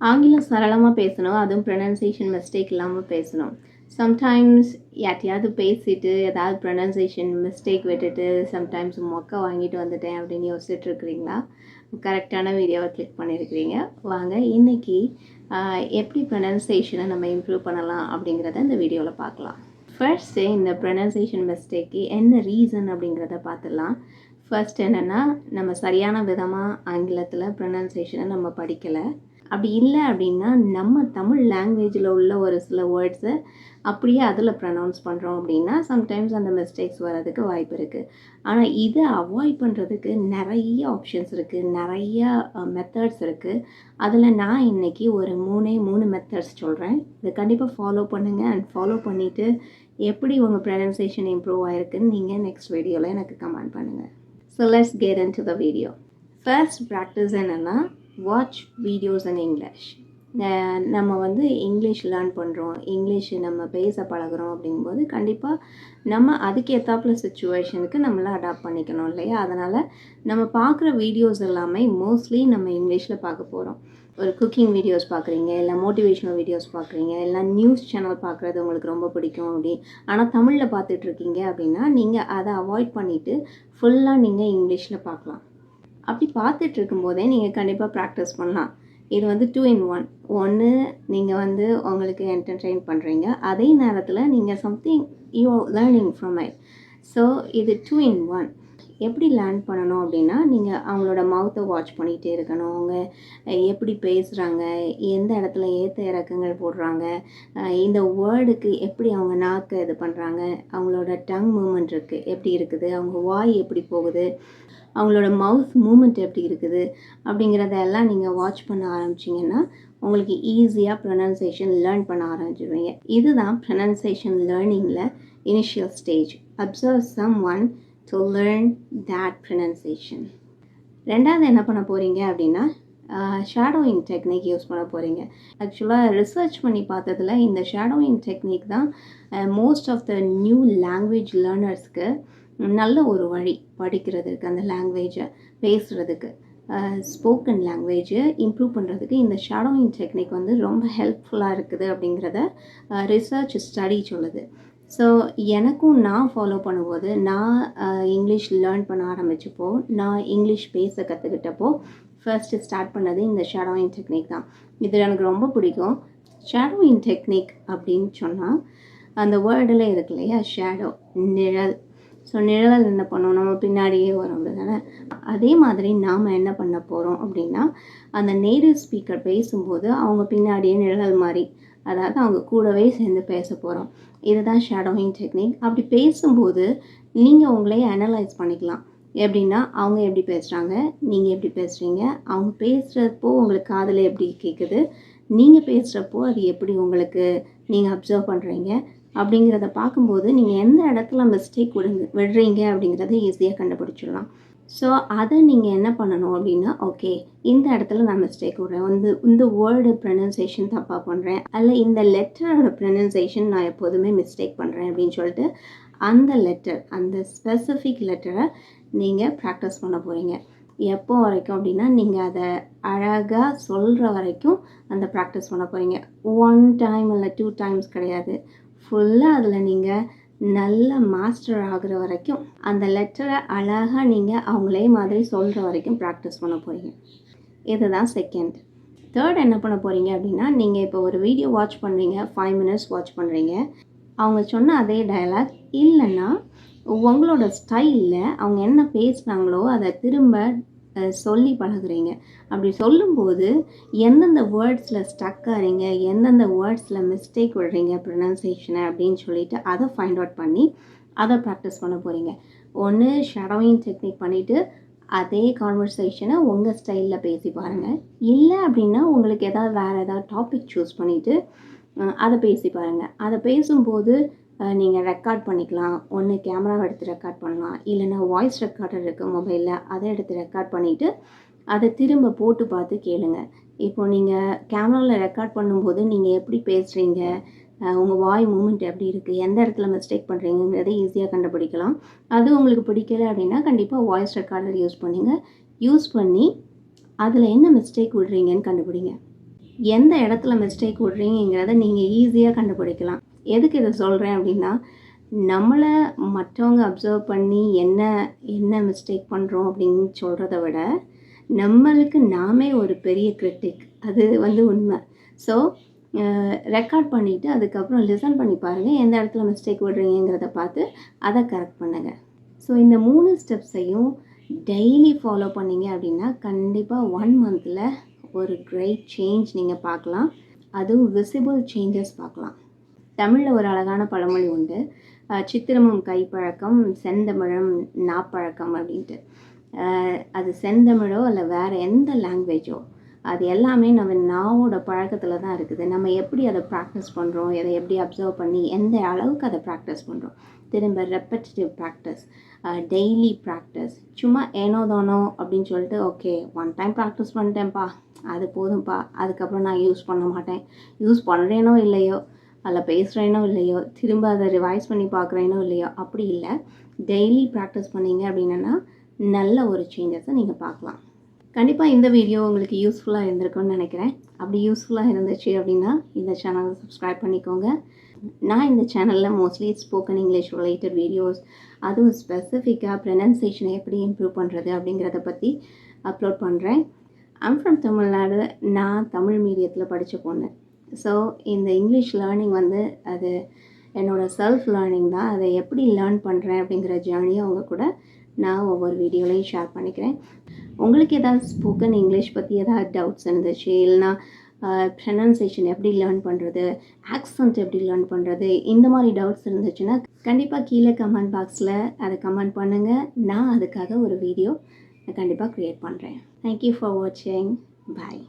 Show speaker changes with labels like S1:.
S1: ஆங்கிலம் சரளமாக பேசணும், அதுவும் ப்ரொனன்சியேஷன் மிஸ்டேக் இல்லாமல் பேசணும். சம்டைம்ஸ் யார்ட்டையாவது பேசிட்டு ஏதாவது ப்ரொனன்சியேஷன் மிஸ்டேக் விட்டுட்டு சம்டைம்ஸ் மொக்க வாங்கிட்டு வந்துட்டேன் அப்படின்னு யோசிச்சுட்டு இருக்கிறீங்களா? கரெக்டான வீடியோவை கிளிக் பண்ணியிருக்கிறீங்க. வாங்க இன்றைக்கி எப்படி ப்ரொனன்சியேஷனை நம்ம இம்ப்ரூவ் பண்ணலாம் அப்படிங்கிறத இந்த வீடியோவில் பார்க்கலாம். ஃபர்ஸ்ட்டு இந்த ப்ரொனன்சியேஷன் மிஸ்டேக்கு என்ன ரீசன் அப்படிங்கிறத பார்த்துடலாம். ஃபர்ஸ்ட் என்னென்னா, நம்ம சரியான விதமாக ஆங்கிலத்தில் ப்ரொனன்சியேஷனை நம்ம படிக்கலை. அப்படி இல்லை அப்படின்னா நம்ம தமிழ் லாங்குவேஜில் உள்ள ஒரு சில வேர்ட்ஸை அப்படியே அதில் ப்ரொனவுன்ஸ் பண்ணுறோம் அப்படின்னா சம்டைம்ஸ் அந்த மிஸ்டேக்ஸ் வர்றதுக்கு வாய்ப்பு இருக்குது. ஆனால் இதை அவாய்ட் பண்ணுறதுக்கு நிறைய ஆப்ஷன்ஸ் இருக்குது, நிறைய மெத்தட்ஸ் இருக்குது. அதில் நான் இன்றைக்கி ஒரு மூணு மெத்தட்ஸ் சொல்கிறேன். இதை கண்டிப்பாக ஃபாலோ பண்ணுங்கள். அண்ட் ஃபாலோ பண்ணிவிட்டு எப்படி உங்கள் ப்ரொனன்சியேஷன் இம்ப்ரூவ் ஆகிருக்குன்னு நீங்கள் நெக்ஸ்ட் வீடியோவில் எனக்கு கமெண்ட் பண்ணுங்கள். So let's get into the video. First practice என்னென்னா, வாட்ச் வீடியோஸ் இன் இங்கிலீஷ். நம்ம இங்கிலீஷ் லேர்ன் பண்ணுறோம், இங்கிலீஷ் நம்ம பேச பழகிறோம் அப்படிங்கும்போது கண்டிப்பாக நம்ம அதுக்கு ஏற்றாப்புல சுச்சுவேஷனுக்கு நம்மளை அடாப்ட் பண்ணிக்கணும் இல்லையா? அதனால் நம்ம பார்க்குற வீடியோஸ் எல்லாமே மோஸ்ட்லி நம்ம இங்கிலீஷில் பார்க்க போகிறோம். ஒரு குக்கிங் வீடியோஸ் பார்க்குறீங்க, இல்லை மோட்டிவேஷனல் வீடியோஸ் பார்க்குறீங்க, இல்லை நியூஸ் சேனல் பார்க்குறது உங்களுக்கு ரொம்ப பிடிக்கும் ஆனால் தமிழில் பார்த்துட்ருக்கீங்க அப்படின்னா நீங்கள் அதை அவாய்ட் பண்ணிவிட்டு ஃபுல்லாக நீங்கள் இங்கிலீஷில் பார்க்கலாம். அப்படி பார்த்துட்டு இருக்கும்போதே நீங்கள் கண்டிப்பாக ப்ராக்டிஸ் பண்ணலாம். இது 2 in 1. ஒன்று நீங்கள் உங்களுக்கு என்டர்டெயின் பண்ணுறீங்க, அதே நேரத்தில் நீங்கள் something you learning from it. So இது 2 in 1. எப்படி லேர்ன் பண்ணணும் அப்படின்னா, நீங்கள் அவங்களோட மவுத்தை வாட்ச் பண்ணிகிட்டே இருக்கணும். அவங்க எப்படி பேசுகிறாங்க, எந்த இடத்துல ஏற்ற இறக்கங்கள் போடுறாங்க, இந்த வேர்டுக்கு எப்படி அவங்க நாக்கை இது பண்ணுறாங்க, அவங்களோட டங் மூமெண்ட் எப்படி இருக்குது, அவங்க வாய் எப்படி போகுது, அவங்களோட மவுத் மூமெண்ட் எப்படி இருக்குது அப்படிங்கிறதெல்லாம் நீங்கள் வாட்ச் பண்ண ஆரம்பிச்சிங்கன்னா உங்களுக்கு ஈஸியாக ப்ரொனன்சியேஷன் லேர்ன் பண்ண ஆரம்பிச்சிடுவீங்க. இதுதான் ப்ரொனன்சியேஷன் லேர்னிங்கில் initial stage. Observe someone to learn that pronunciation. ரெண்டாவது என்ன பண்ண போகிறீங்க அப்படின்னா, ஷேடோயிங் டெக்னிக் யூஸ் பண்ண போகிறீங்க. ஆக்சுவலாக ரிசர்ச் பண்ணி பார்த்ததில் இந்த ஷேடோயிங் டெக்னிக் தான் most of the new language லேர்னர்ஸ்க்கு நல்ல ஒரு வழி படிக்கிறதுக்கு, அந்த லாங்குவேஜை பேசுகிறதுக்கு, ஸ்போக்கன் லாங்குவேஜை இம்ப்ரூவ் பண்ணுறதுக்கு இந்த ஷேடோயிங் டெக்னிக் ரொம்ப ஹெல்ப்ஃபுல்லாக இருக்குது அப்படிங்கிறத ரிசர்ச் ஸ்டடி சொல்லுது. ஸோ எனக்கும் நான் ஃபாலோ பண்ணும்போது, நான் இங்கிலீஷ் லேர்ன் பண்ண ஆரம்பித்தப்போ, நான் இங்கிலீஷ் பேச கற்றுக்கிட்டப்போ ஃபர்ஸ்ட்டு ஸ்டார்ட் பண்ணது இந்த ஷேடோயிங் டெக்னிக் தான். இது எனக்கு ரொம்ப பிடிக்கும். ஷேடோயிங் டெக்னிக் அப்படின்னு சொன்னால் அந்த வேர்டில் இருக்கு இல்லையா, ஷேடோ, நிழல். ஸோ நிழல் என்ன பண்ணோம், நம்ம பின்னாடியே வரும் அப்படி தானே. அதே மாதிரி நாம் என்ன பண்ண போகிறோம் அப்படின்னா, அந்த நேட்டிவ் ஸ்பீக்கர் பேசும்போது அவங்க பின்னாடியே நிழல் மாதிரி, அதாவது அவங்க கூடவே சேர்ந்து பேச போகிறோம். இதுதான் ஷேடோயிங் டெக்னிக். அப்படி பேசும்போது நீங்கள் உங்களே அனலைஸ் பண்ணிக்கலாம். எப்படின்னா, அவங்க எப்படி பேசுகிறாங்க, நீங்கள் எப்படி பேசுகிறீங்க, அவங்க பேசுகிறப்போ உங்களுக்கு காதில் எப்படி கேட்குது, நீங்கள் பேசுகிறப்போ அது எப்படி உங்களுக்கு நீங்கள் அப்சர்வ் பண்ணுறீங்க அப்படிங்கிறத பார்க்கும்போது நீங்கள் எந்த இடத்துல மிஸ்டேக் விடுறீங்க அப்படிங்கிறத ஈஸியாக கண்டுபிடிச்சிடலாம். ஸோ அதை நீங்கள் என்ன பண்ணணும் அப்படின்னா, ஓகே இந்த இடத்துல நான் மிஸ்டேக் விடுறேன், இந்த வேர்டு ப்ரொனன்சியேஷன் தப்பாக பண்ணுறேன், அல்ல இந்த லெட்டரோட ப்ரொனன்சியேஷன் நான் எப்போதுமே மிஸ்டேக் பண்ணுறேன் அப்படின்னு சொல்லிட்டு அந்த லெட்டர், அந்த ஸ்பெசிஃபிக் லெட்டரை நீங்கள் ப்ராக்டிஸ் பண்ண போகிறீங்க. எப்போ வரைக்கும் அப்படின்னா, நீங்கள் அதை அழகாக சொல்கிற வரைக்கும் அந்த ப்ராக்டிஸ் பண்ண போகிறீங்க. 1 டைம் இல்லை 2 டைம்ஸ் கிடையாது. ஃபுல்லாக அதில் நீங்கள் நல்ல மாஸ்டர் ஆகிற வரைக்கும், அந்த லெட்டரை அழகாக நீங்கள் அவங்களே மாதிரி சொல்கிற வரைக்கும் ப்ராக்டிஸ் பண்ண போகிறீங்க. இதுதான் செகண்ட். தேர்ட் என்ன பண்ண போகிறீங்க அப்படின்னா, நீங்கள் இப்போ ஒரு வீடியோ வாட்ச் பண்ணுறீங்க, 5 மினிட்ஸ் வாட்ச் பண்ணுறீங்க. அவங்க சொன்ன அதே டயலாக் இல்லைன்னா உங்களோட ஸ்டைலில் அவங்க என்ன பேசுனாங்களோ அதை திரும்ப சொல்லி பழகுறீங்க. அப்படி சொல்லும்போது எந்தெந்த வேர்ட்ஸில் ஸ்டக் ஆகிறீங்க, எந்தெந்த வேர்ட்ஸில் மிஸ்டேக் விடுறீங்க ப்ரொனன்சியேஷனை அப்படின்னு சொல்லிவிட்டு அதை ஃபைண்ட் அவுட் பண்ணி அதை ப்ராக்டிஸ் பண்ண போகிறீங்க. ஒன்று ஷேடோயிங் டெக்னிக் பண்ணிவிட்டு அதே கான்வர்சேஷனை உங்கள் ஸ்டைலில் பேசி பாருங்கள். இல்லை அப்படின்னா உங்களுக்கு வேறு ஏதாவது டாபிக் சூஸ் பண்ணிவிட்டு அதை பேசி பாருங்கள். அதை பேசும்போது நீங்கள் ரெக்கார்ட் பண்ணிக்கலாம். ஒன்று கேமராவை எடுத்து ரெக்கார்ட் பண்ணலாம், இல்லைன்னா வாய்ஸ் ரெக்கார்டர் இருக்குது மொபைலில், அதை எடுத்து ரெக்கார்ட் பண்ணிவிட்டு அதை திரும்ப போட்டு பார்த்து கேளுங்க. இப்போது நீங்கள் கேமராவில் ரெக்கார்ட் பண்ணும்போது நீங்கள் எப்படி பேசுகிறீங்க, உங்கள் வாய் மூமெண்ட் எப்படி இருக்குது, எந்த இடத்துல மிஸ்டேக் பண்ணுறீங்கிறத ஈஸியாக கண்டுபிடிக்கலாம். அது உங்களுக்கு பிடிக்கல அப்படின்னா கண்டிப்பாக வாய்ஸ் ரெக்கார்டர் யூஸ் பண்ணி அதில் என்ன மிஸ்டேக் விடுறீங்கன்னு கண்டுபிடிங்க. எந்த இடத்துல மிஸ்டேக் விடுறீங்கிறத நீங்கள் ஈஸியாக கண்டுபிடிக்கலாம். எதுக்கு இதை சொல்கிறேன் அப்படின்னா, நம்மளை மற்றவங்க அப்சர்வ் பண்ணி என்ன என்ன மிஸ்டேக் பண்ணுறோம் அப்படின்னு சொல்கிறத விட, நம்மளுக்கு நாமே ஒரு பெரிய கிரிட்டிக். அது உண்மை. ஸோ ரெக்கார்ட் பண்ணிவிட்டு அதுக்கப்புறம் லிசன் பண்ணி பாருங்கள், எந்த இடத்துல மிஸ்டேக் விடுறீங்கிறத பார்த்து அதை கரெக்ட் பண்ணுங்கள். ஸோ இந்த 3 ஸ்டெப்ஸையும் டெய்லி ஃபாலோ பண்ணிங்க அப்படின்னா கண்டிப்பாக 1 மந்தில் ஒரு கிரேட் சேஞ்ச் நீங்கள் பார்க்கலாம். அதுவும் விசிபிள் சேஞ்சஸ் பார்க்கலாம். தமிழில் ஒரு அழகான பழமொழி உண்டு, சித்திரமும் கைப்பழக்கம் செந்தமிழும் நாப்பழக்கம் அப்படின்ட்டு. அது செந்தமிழோ இல்லை வேறு எந்த லாங்குவேஜோ அது எல்லாமே நம்ம நாவோட பழக்கத்தில் தான் இருக்குது. நம்ம எப்படி அதை ப்ராக்டிஸ் பண்ணுறோம், எதை எப்படி அப்சர்வ் பண்ணி எந்த அளவுக்கு அதை ப்ராக்டிஸ் பண்ணுறோம். திரும்ப ரெப்படிட்டிவ் ப்ராக்டிஸ், டெய்லி ப்ராக்டிஸ். சும்மா ஏனோ தானோ அப்படின்னு சொல்லிட்டு ஓகே 1 டைம் ப்ராக்டிஸ் பண்ணிட்டேன்ப்பா அது போதும்ப்பா, அதுக்கப்புறம் நான் யூஸ் பண்ண மாட்டேன், யூஸ் பண்ணுறேனோ இல்லையோ அதில் பேசுகிறேனோ இல்லையோ திரும்ப அதை ரிவைஸ் பண்ணி பார்க்குறேனோ இல்லையோ, அப்படி இல்லை. டெய்லி ப்ராக்டிஸ் பண்ணிங்க அப்படின்னா நல்ல ஒரு சேஞ்சஸை நீங்கள் பார்க்கலாம். கண்டிப்பாக இந்த வீடியோ உங்களுக்கு யூஸ்ஃபுல்லாக இருந்திருக்கும்னு நினைக்கிறேன். அப்படி யூஸ்ஃபுல்லாக இருந்துச்சு அப்படின்னா இந்த சேனலை சப்ஸ்கிரைப் பண்ணிக்கோங்க. நான் இந்த சேனலில் mostly spoken English related videos, அதுவும் ஸ்பெசிஃபிக்காக ப்ரொனன்சியேஷனை எப்படி இம்ப்ரூவ் பண்ணுறது அப்படிங்கிறத பற்றி அப்லோட் பண்ணுறேன். I'm from Tamil Nadu. நான் தமிழ் மீடியத்தில் படித்த பொண்ணு. ஸோ இந்த இங்கிலீஷ் லேர்னிங் அது என்னோடய செல்ஃப் லேர்னிங் தான். அதை எப்படி லேர்ன் பண்ணுறேன் அப்படிங்கிற ஜேர்னியை அவங்க கூட நான் ஒவ்வொரு வீடியோலையும் ஷேர் பண்ணிக்கிறேன். உங்களுக்கு ஏதாவது ஸ்போக்கன் இங்கிலீஷ் பற்றி ஏதாவது டவுட்ஸ் இருந்துச்சு, இல்லைனா ப்ரொனன்சியேஷன் எப்படி லேர்ன் பண்ணுறது, ஆக்சன்ட் எப்படி லேர்ன் பண்ணுறது, இந்த மாதிரி டவுட்ஸ் இருந்துச்சுன்னா கண்டிப்பாக கீழே கமெண்ட் பாக்ஸில் அதை கமெண்ட் பண்ணுங்கள். நான் அதுக்காக ஒரு வீடியோ கண்டிப்பாக க்ரியேட் பண்ணுறேன். தேங்க்யூ ஃபார் வாட்சிங். பாய்.